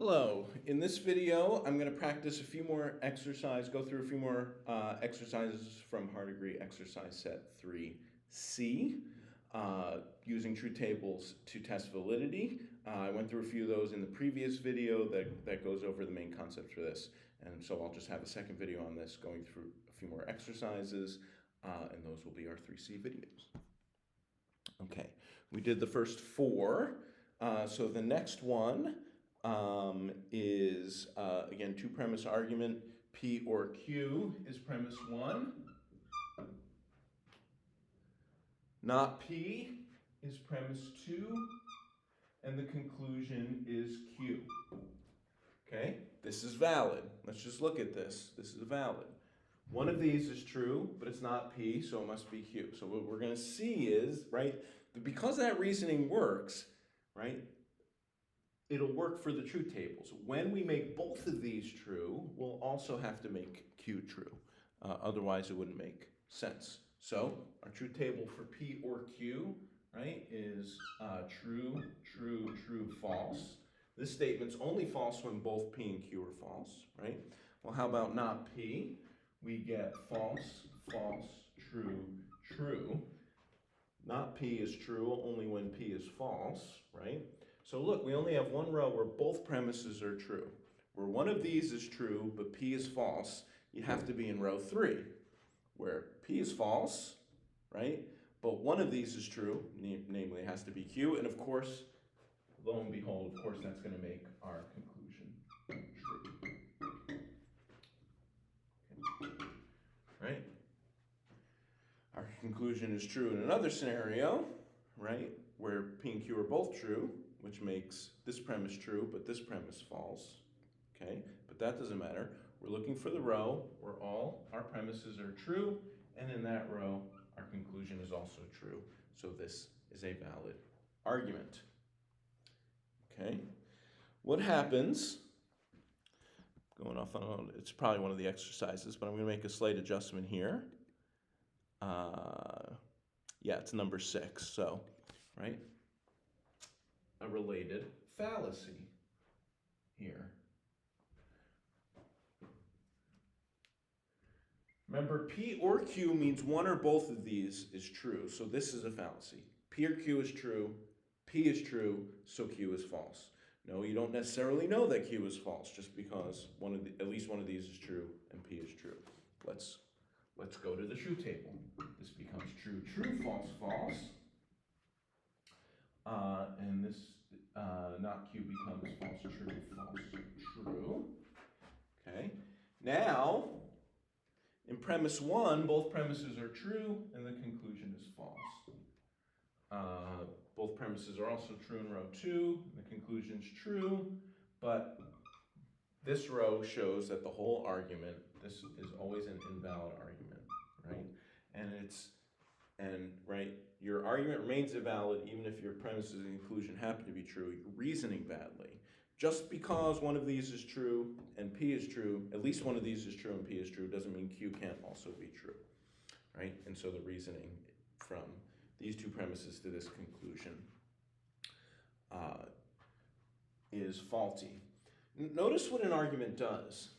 Hello. In this video, I'm going to practice a few more go through a few more exercises from Hardegree exercise set 3C using truth tables to test validity. I went through a few of those in the previous video that goes over the main concept for this. And so I'll just have a second video on this going through a few more exercises, and those will be our 3C videos. Okay, we did the first four. So the next one is, again, two premise argument. P or Q is premise one. Not P is premise two. And the conclusion is Q. Okay, this is valid. Let's just look at this. This is valid. One of these is true, but it's not P, so it must be Q. So what we're going to see is, right, because that reasoning works, right, it'll work for the truth tables. When we make both of these true, we'll also have to make Q true. Otherwise, it wouldn't make sense. So our truth table for P or Q, right, is true, true, true, false. This statement's only false when both P and Q are false, right? Well, how about not P? We get false, false, true, true. Not P is true only when P is false, right? So look, we only have one row where both premises are true. Where one of these is true, but P is false, you have to be in row 3, where P is false, right? But one of these is true, namely it has to be Q, and of course, lo and behold, of course that's going to make our conclusion true. Okay. Right? Our conclusion is true in another scenario, right, where P and Q are both true, which makes this premise true, but this premise false, okay? But that doesn't matter. We're looking for the row where all our premises are true, and in that row, our conclusion is also true. So this is a valid argument, okay? What happens, going off on, it's probably one of the exercises, but I'm going to make a slight adjustment here. Yeah, it's number 6, so, right? A related fallacy here. Remember, P or Q means one or both of these is true, so this is a fallacy. P or Q is true, P is true, so Q is false. No, you don't necessarily know that Q is false just because at least one of these is true and P is true. Let's go to the truth table. This becomes true, true, false, false. And this not Q becomes false, true, false, true. Okay. Now, in premise 1, both premises are true, and the conclusion is false. Both premises are also true in row 2, and the conclusion is true, but this row shows that the whole argument, this is always an invalid argument, right? Right, your argument remains invalid even if your premises and conclusion happen to be true. You're reasoning badly. Just because one of these is true and P is true, at least one of these is true and P is true, doesn't mean Q can't also be true, right? And so the reasoning from these two premises to this conclusion is faulty. Notice what an argument does.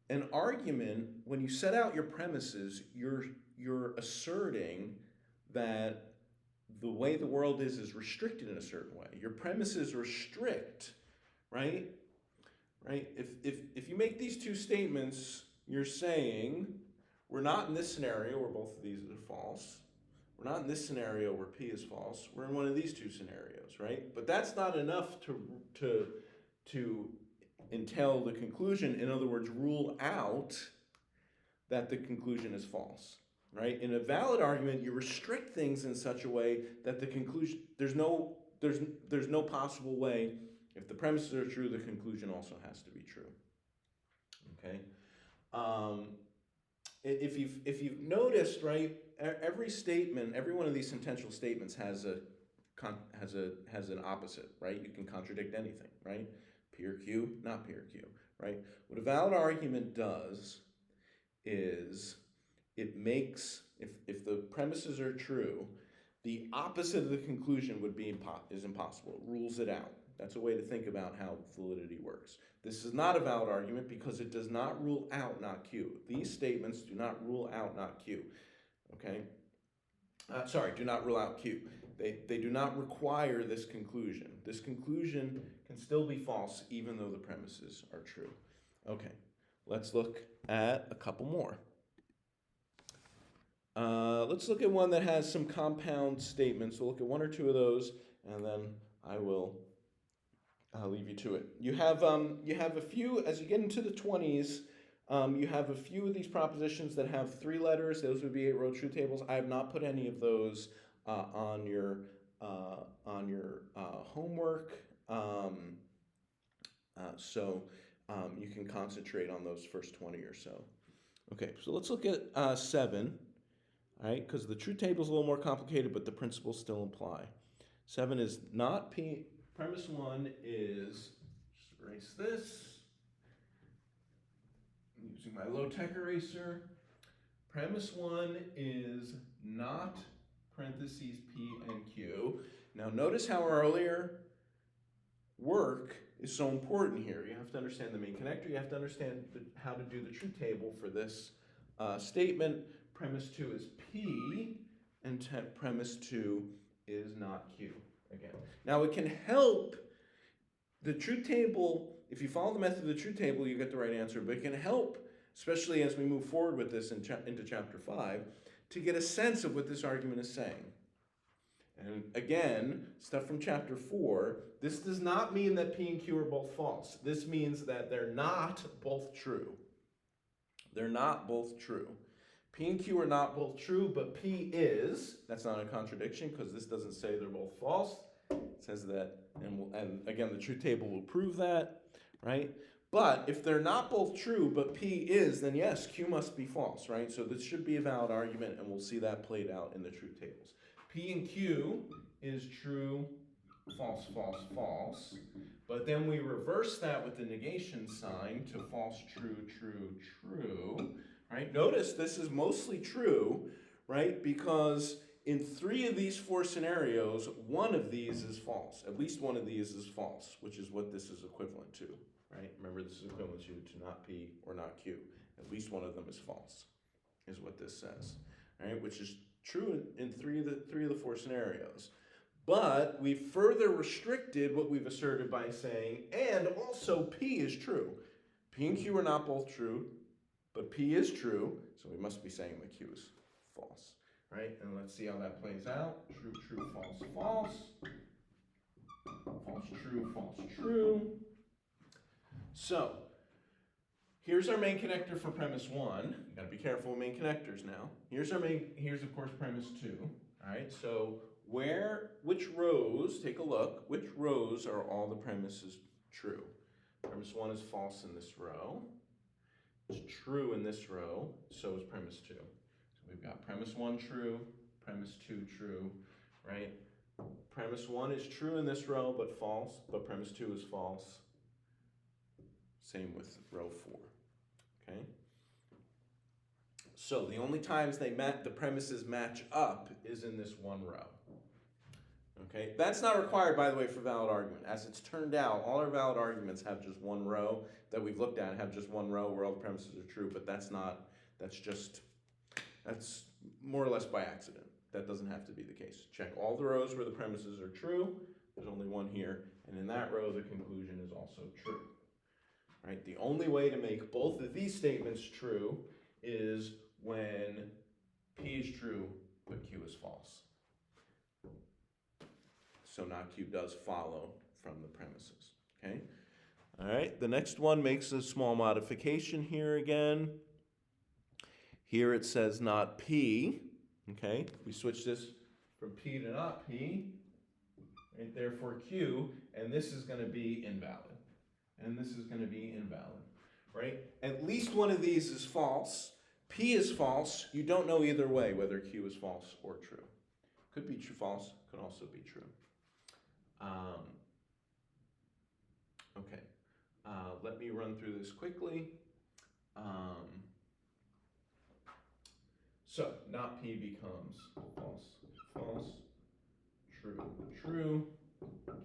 An argument, when you set out your premises, you're asserting that the way the world is restricted in a certain way. Your premises restrict, right? Right? If you make these two statements, you're saying we're not in this scenario where both of these are false. We're not in this scenario where P is false. We're in one of these two scenarios, right? But that's not enough to entail the conclusion. In other words, rule out that the conclusion is false, right? In a valid argument, you restrict things in such a way that the conclusion, there's no possible way. If the premises are true, the conclusion also has to be true. Okay. If you've noticed, right, every statement, every one of these sentential statements has an opposite, right? You can contradict anything, right? P or Q, not P or Q, right? What a valid argument does is it makes, if the premises are true, the opposite of the conclusion would be is impossible. It rules it out. That's a way to think about how validity works. This is not a valid argument because it does not rule out not Q. These statements do not rule out not Q. Okay? Do not rule out Q. They do not require this conclusion. This conclusion can still be false even though the premises are true. Okay, let's look at a couple more. Let's look at one that has some compound statements. We'll look at one or two of those, and then I will leave you to it. You have a few, as you get into the 20s, you have a few of these propositions that have 3 letters. Those would be 8-row truth tables. I have not put any of those on your homework, so you can concentrate on those first 20 or so. Okay, so let's look at 7. All right, because the truth table is a little more complicated, but the principles still apply. 7 is not P. Premise 1 is, just erase this, I'm using my low-tech eraser. Premise 1 is not parentheses P and Q. Now notice how earlier work is so important here. You have to understand the main connector. You have to understand how to do the truth table for this statement. Premise 2 is P, and premise 2 is not Q. Again, now it can help the truth table. If you follow the method of the truth table, you get the right answer. But it can help, especially as we move forward with this into chapter 5, to get a sense of what this argument is saying. And again, stuff from chapter 4, this does not mean that P and Q are both false. This means that they're not both true. They're not both true. P and Q are not both true, but P is. That's not a contradiction because this doesn't say they're both false. It says that, and again, the truth table will prove that, right? But if they're not both true, but P is, then yes, Q must be false, right? So this should be a valid argument, and we'll see that played out in the truth tables. P and Q is true, false, false, false. But then we reverse that with the negation sign to false, true, true, true, right? Notice this is mostly true, right? Because in 3 of these 4 scenarios, one of these is false. At least one of these is false, which is what this is equivalent to, right? Remember, this is equivalent to not P or not Q. At least one of them is false, is what this says, right? Which is true in 3 of the 4 scenarios. But we further restricted what we've asserted by saying, and also P is true. P and Q are not both true, but P is true, so we must be saying that Q is false, right? And let's see how that plays out. True, true, false, false. False, true, false, true. So, here's our main connector for premise 1. You gotta be careful with main connectors now. Here's of course premise 2. All right, so which rows, take a look, which rows are all the premises true? Premise 1 is false in this row. It's true in this row, so is premise 2. So we've got premise 1 true, premise 2 true, right? Premise 1 is true in this row, but false, but premise 2 is false. Same with row 4, okay? So the only times the premises match up is in this one row. Okay, that's not required, by the way, for valid argument. As it's turned out, all our valid arguments have just one row that we've looked at, have just one row where all the premises are true, but that's more or less by accident. That doesn't have to be the case. Check all the rows where the premises are true. There's only one here, and in that row, the conclusion is also true. Right? The only way to make both of these statements true is when P is true, but Q is false. So not Q does follow from the premises, okay? All right, the next one makes a small modification here again. Here it says not P, okay? We switch this from P to not P, right? Therefore Q, and this is gonna be invalid. And this is gonna be invalid, right? At least one of these is false. P is false. You don't know either way whether Q is false or true. Could be true, false, could also be true. Okay, let me run through this quickly. So not P becomes false, false, true, true.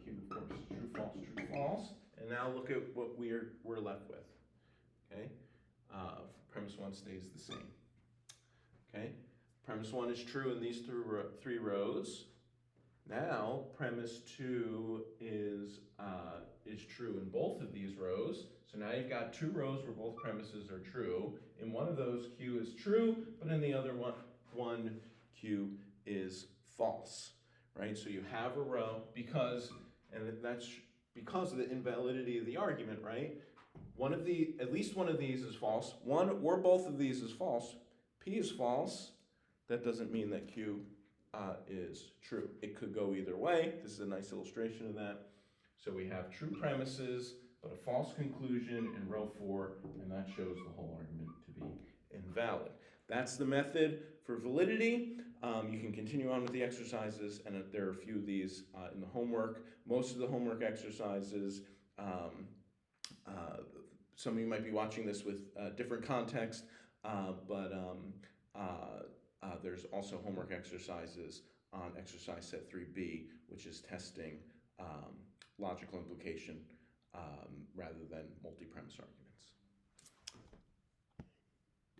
Q, of course, is true, false, true, false. And now look at what we're left with. Okay, premise 1 stays the same. Okay, premise 1 is true in these three rows. Now premise 2 is true in both of these rows. So now you've got 2 rows where both premises are true. In one of those, Q is true, but in the other one Q is false. Right? So you have a row and that's because of the invalidity of the argument, right? At least one of these is false. One or both of these is false. P is false. That doesn't mean that Q is true. It could go either way. This is a nice illustration of that. So we have true premises, but a false conclusion in row 4, and that shows the whole argument to be invalid. That's the method for validity. You can continue on with the exercises, and there are a few of these in the homework. Most of the homework exercises, some of you might be watching this with different context, but there's also homework exercises on exercise set 3B, which is testing logical implication rather than multi-premise arguments.